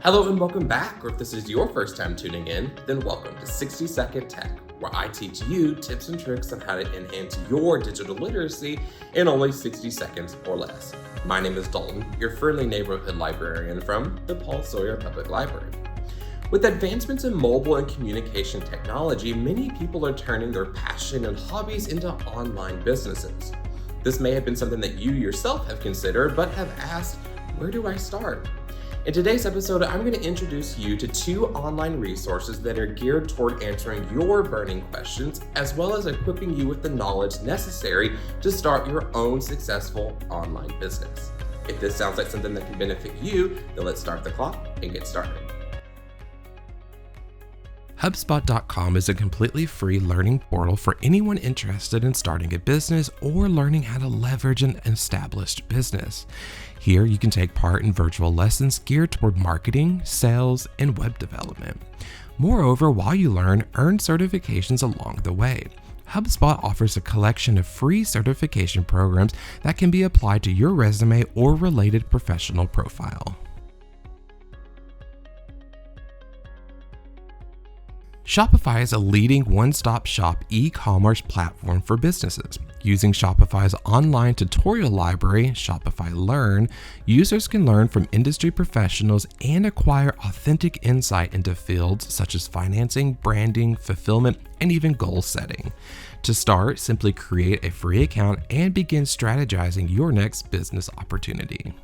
Hello and welcome back, or if this is your first time tuning in, then welcome to 60 Second Tech, where I teach you tips and tricks on how to enhance your digital literacy in only 60 seconds or less. My name is Dalton, your friendly neighborhood librarian from the Paul Sawyer Public Library. With advancements in mobile and communication technology, many people are turning their passion and hobbies into online businesses. This may have been something that you yourself have considered, but have asked, where do I start? In today's episode, I'm going to introduce you to two online resources that are geared toward answering your burning questions, as well as equipping you with the knowledge necessary to start your own successful online business. If this sounds like something that can benefit you, then let's start the clock and get started. HubSpot.com is a completely free learning portal for anyone interested in starting a business or learning how to leverage an established business. Here, you can take part in virtual lessons geared toward marketing, sales, and web development. Moreover, while you learn, earn certifications along the way. HubSpot offers a collection of free certification programs that can be applied to your resume or related professional profile. Shopify is a leading one-stop shop e-commerce platform for businesses. Using Shopify's online tutorial library, Shopify Learn, users can learn from industry professionals and acquire authentic insight into fields such as financing, branding, fulfillment, and even goal setting. To start, simply create a free account and begin strategizing your next business opportunity.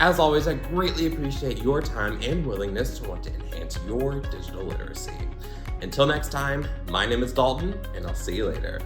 As always, I greatly appreciate your time and willingness to want to enhance your digital literacy. Until next time, my name is Dalton, and I'll see you later.